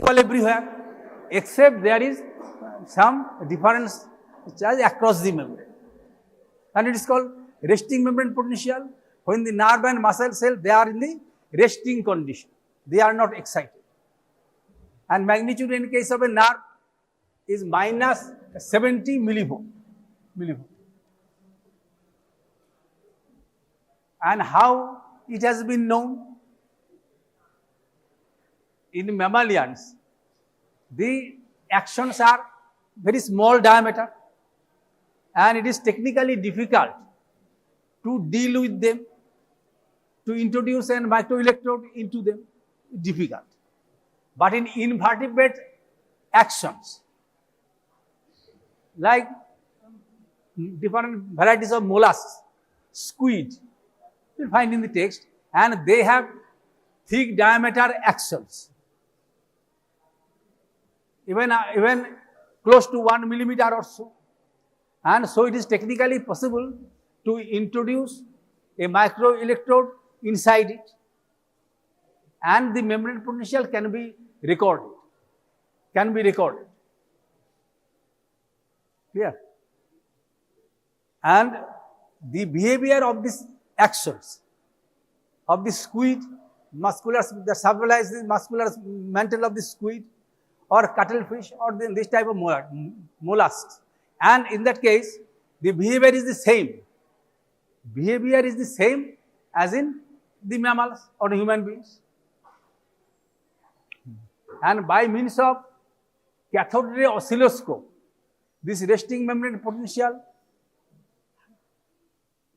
equal everywhere, except there is some difference charge across the membrane. And it is called resting membrane potential. When the nerve and muscle cell, they are in the resting condition. They are not excited. And magnitude in case of a nerve is minus 70 millivolt. And how it has been known? In mammalians, the actions are very small diameter, and it is technically difficult to deal with them, to introduce a microelectrode into them, difficult. But in invertebrate actions, like different varieties of mollusks, squid, you will find in the text, and they have thick diameter axons, even close to 1 millimeter or so. And so it is technically possible to introduce a microelectrode inside it, and the membrane potential can be recorded. Clear? And the behavior of these actions of the squid, muscular, that stabilize the muscular mantle of the squid or cuttlefish or this type of mollusks. And in that case, the behavior is the same. Behavior is the same as in the mammals or the human beings. And by means of cathode ray oscilloscope, this resting membrane potential,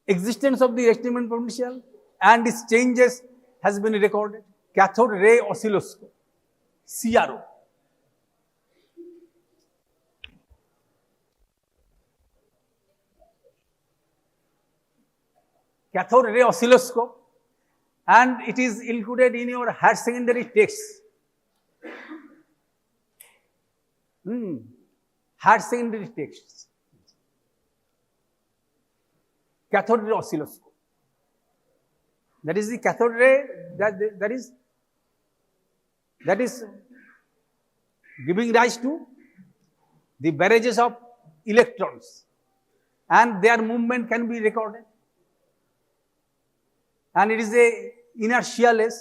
existence of the resting membrane potential and its changes has been recorded. Cathode ray oscilloscope, CRO. Cathode ray oscilloscope, and it is included in your higher secondary text. Higher secondary texts. Cathode ray oscilloscope. That is the cathode ray that is giving rise to the barrages of electrons, and their movement can be recorded. And it is a inertialess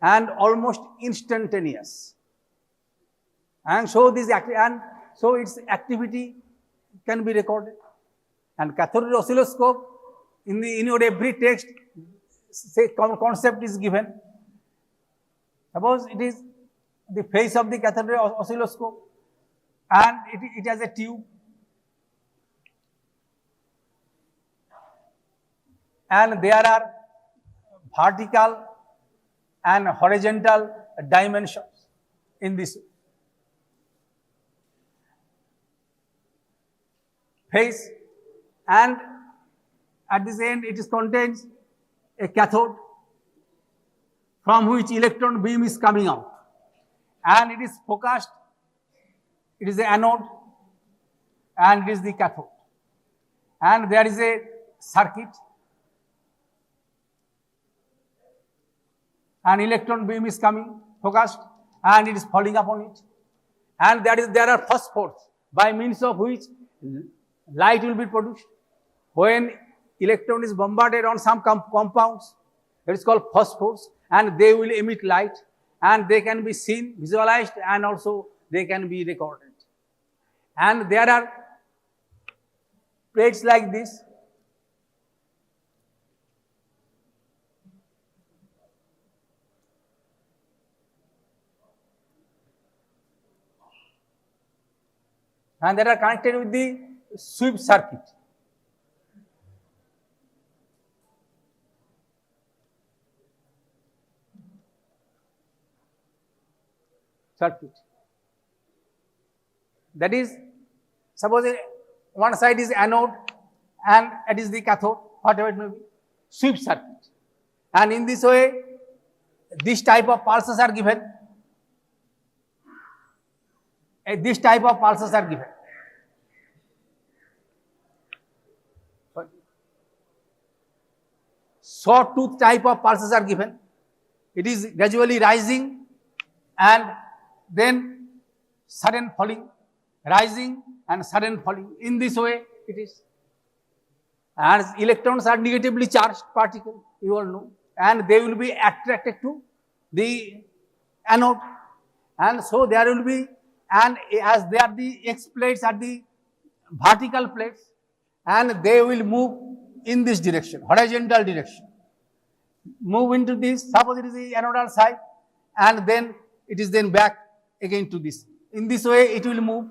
and almost instantaneous. And so its activity can be recorded. And cathode ray oscilloscope, in your every text, say concept is given. Suppose it is the face of the cathode ray oscilloscope, and it has a tube, and there are vertical and horizontal dimensions in this face, and at this end it contains a cathode from which electron beam is coming out, and it is focused, it is the anode and it is the cathode, and there is a circuit, and electron beam is coming, focused, and it is falling upon it. And there are phosphors by means of which light will be produced. When electron is bombarded on some compounds, it is called phosphors, and they will emit light, and they can be seen, visualized, and also they can be recorded. And there are plates like this. And they are connected with the sweep circuit. That is, suppose one side is anode and it is the cathode, whatever it may be, sweep circuit. And in this way, this type of pulses are given. This type of pulses are given. Sawtooth type of pulses are given. It is gradually rising and then sudden falling, rising and sudden falling. In this way it is. And electrons are negatively charged particles, you all know, and they will be attracted to the anode. And so there will be, and as they are the X plates are the vertical plates, and they will move in this direction, horizontal direction. Move into this, suppose it is the anodal side, and then it is then back again to this. In this way it will move.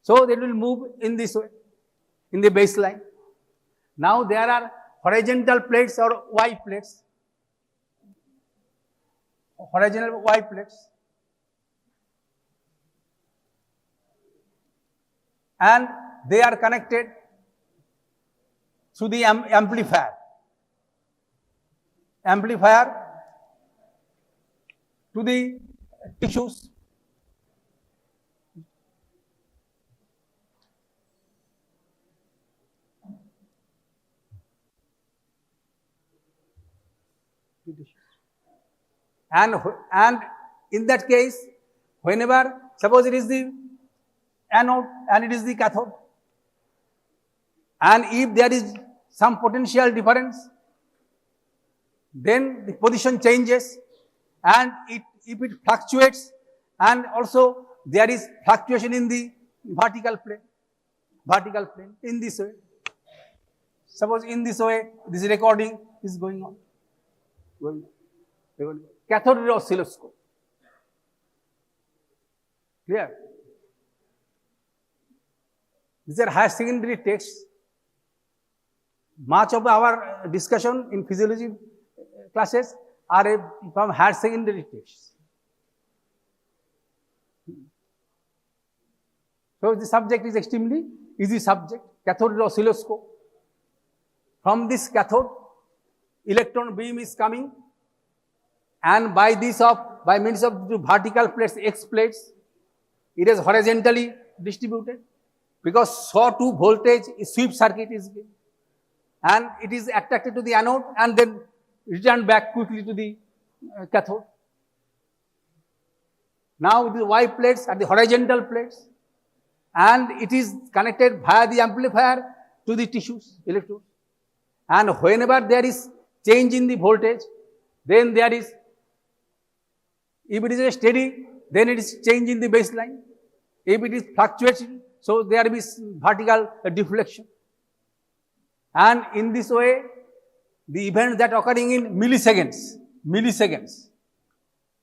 So they will move in this way, in the baseline. Now there are horizontal plates or Y plates, horizontal Y plates, and they are connected through the amplifier to the tissues. And in that case, whenever, suppose it is the anode and it is the cathode, and if there is some potential difference, then the position changes, and if it fluctuates, and also there is fluctuation in the vertical plane, in this way. Suppose in this way, this recording is going on. Cathode ray oscilloscope. Clear? These are higher secondary texts. Much of our discussion in physiology classes are from higher secondary texts. So the subject is extremely easy subject, cathode ray oscilloscope. From this cathode, electron beam is coming, and by means of the vertical plates, X plates, it is horizontally distributed, because saw-to voltage sweep circuit is given, and it is attracted to the anode and then returned back quickly to the cathode. Now the Y plates are the horizontal plates, and it is connected via the amplifier to the tissues, electrodes. And whenever there is change in the voltage, then there is, if it is a steady, then it is change in the baseline. If it is fluctuating, so there will be vertical deflection. And in this way, the events that occurring in milliseconds,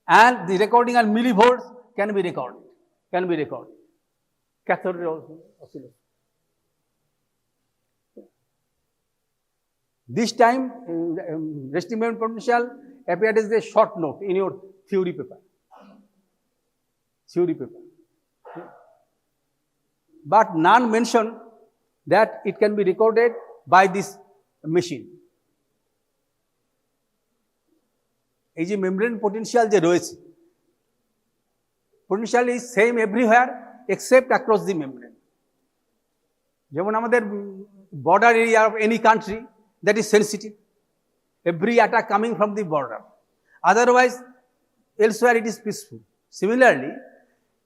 and the recording on millivolts can be recorded. Cathode ray oscilloscope. This time, resting membrane potential appeared as a short note in your theory paper. But none mention that it can be recorded by this machine. এই যে membrane potential যে রয়েছে, potential is same everywhere except across the membrane. যেমন আমাদের border area of any country, that is sensitive. Every attack coming from the border. Otherwise, elsewhere it is peaceful. Similarly,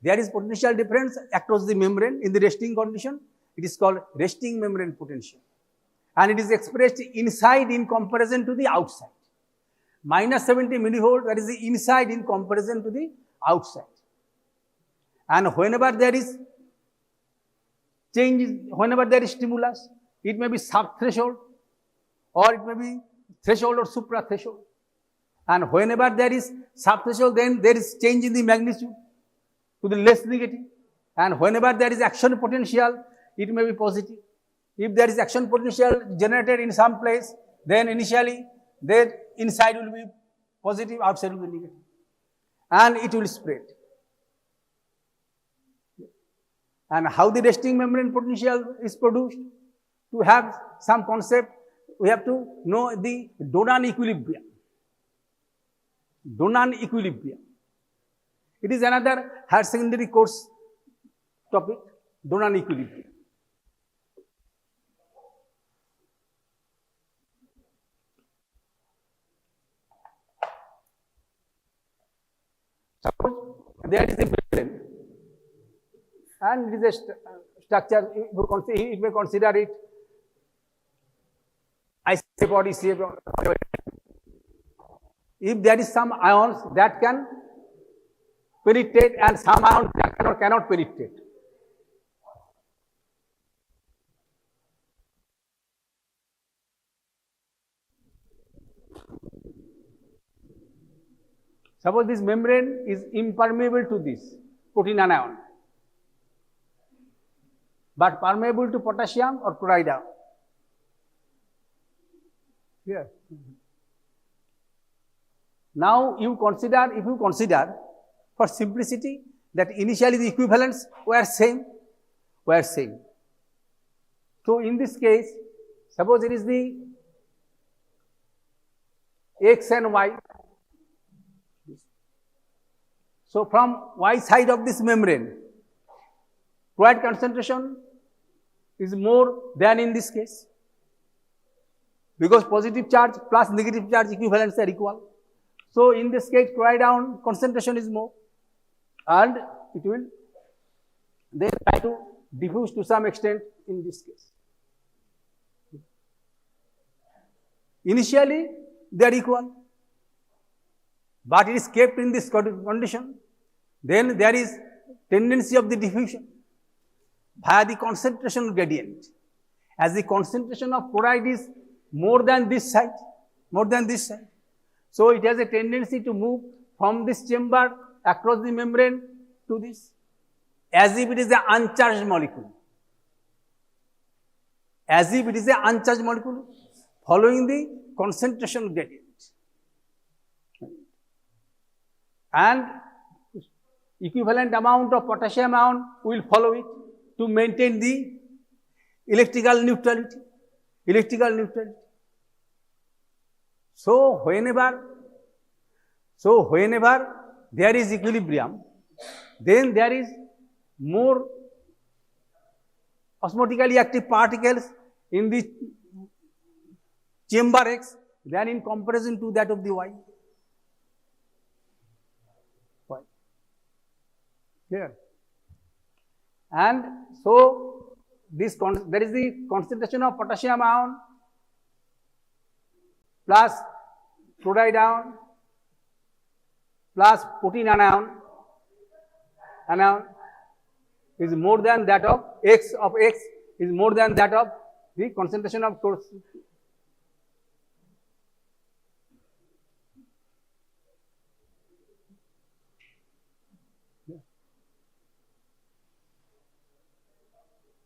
there is potential difference across the membrane in the resting condition. It is called resting membrane potential. And it is expressed inside in comparison to the outside. Minus 70 millivolt, that is the inside in comparison to the outside. And whenever there is change, whenever there is stimulus, it may be sub-threshold, or it may be threshold or supra-threshold. And whenever there is sub-threshold, then there is change in the magnitude to the less negative. And whenever there is action potential, it may be positive. If there is action potential generated in some place, then initially the inside will be positive, outside will be negative. And it will spread. And how the resting membrane potential is produced? To have some concept, we have to know the Donan equilibrium. It is another higher secondary course topic, Donan equilibrium. Suppose there is a membrane and it is a structure, it may consider it IC body, CA body. If there is some ions that can penetrate and some ions that cannot penetrate. Suppose this membrane is impermeable to this protein anion, but permeable to potassium or chloride ion. Here. Now if you consider for simplicity that initially the equivalents were same. So in this case, suppose it is the X and Y. So from Y side of this membrane, chloride concentration is more than in this case, because positive charge plus negative charge equivalents are equal. So in this case, chloride ion concentration is more, and it will then try to diffuse to some extent in this case. Initially, they are equal, but it is kept in this condition. Then there is tendency of the diffusion via the concentration gradient. As the concentration of chloride is more than this side, so it has a tendency to move from this chamber across the membrane to this, as if it is an uncharged molecule. Following the concentration gradient. And equivalent amount of potassium ion will follow it to maintain the electrical neutrality. So whenever there is equilibrium, then there is more osmotically active particles in the chamber X than in comparison to that of the Y. Clear? And so there is the concentration of potassium ion plus chloride ion plus protein anion is more than that of X is more than that of the concentration of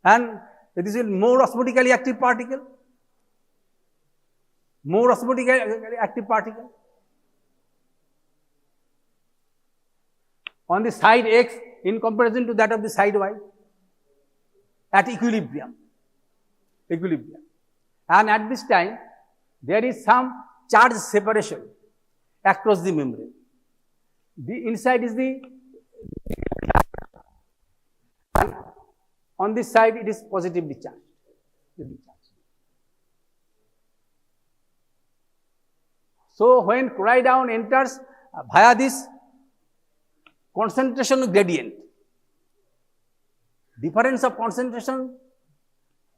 and this is more osmotically active particle. On the side X in comparison to that of the side Y at equilibrium. And at this time, there is some charge separation across the membrane. The inside is the, and on this side it is positively charged. So when chloride ion enters via this concentration gradient, difference of concentration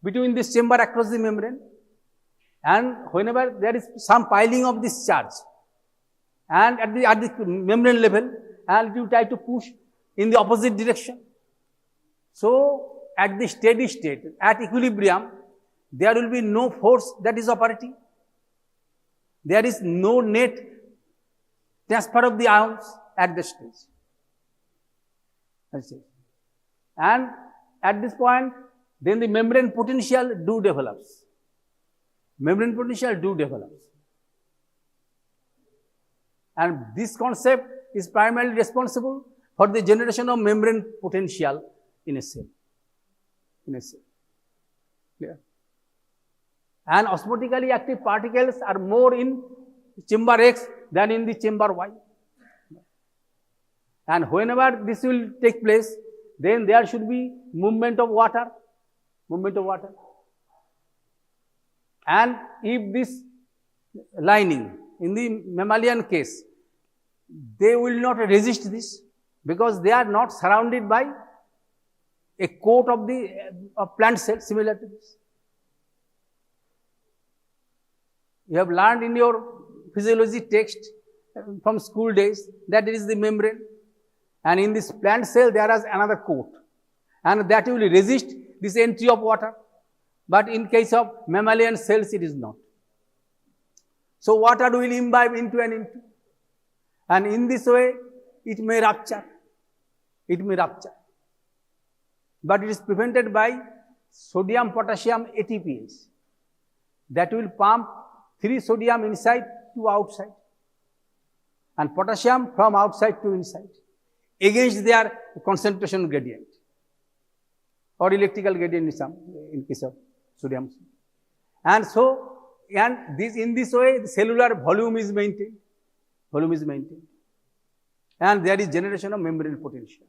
between this chamber across the membrane, and whenever there is some piling of this charge, and at the membrane level, and you try to push in the opposite direction. So at the steady state, at equilibrium, there will be no force that is operating. There is no net transfer of the ions at this stage. And at this point, then the membrane potential develops. And this concept is primarily responsible for the generation of membrane potential in a cell. Clear? And osmotically active particles are more in chamber X than in the chamber Y. And whenever this will take place, then there should be movement of water. And if this lining, in the mammalian case, they will not resist this because they are not surrounded by a coat of the plant cell similar to this. You have learned in your physiology text from school days that it is the membrane, and in this plant cell there is another coat, and that will resist this entry of water, but in case of mammalian cells it is not. So water will imbibe into and into, and in this way it may rupture, but it is prevented by sodium potassium ATPase that will pump 3 sodium inside to outside and potassium from outside to inside against their concentration gradient or electrical gradient in case of sodium. And so, in this way, the cellular volume is maintained, and there is generation of membrane potential.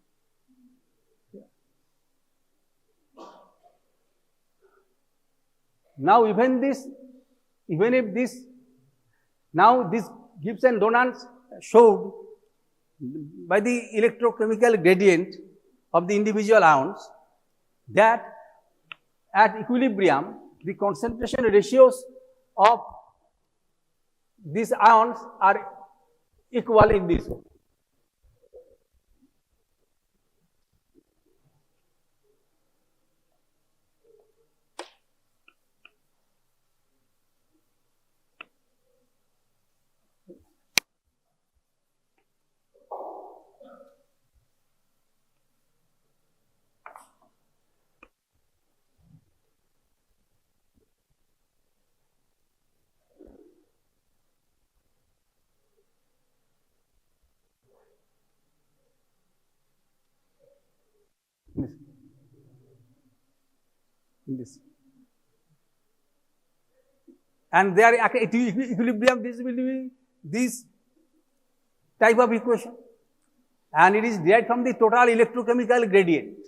Now, even if this Gibbs and Donald showed by the electrochemical gradient of the individual ions that at equilibrium the concentration ratios of these ions are equal in this way. In this. And there at equilibrium, this will be this type of equation, and it is derived from the total electrochemical gradient.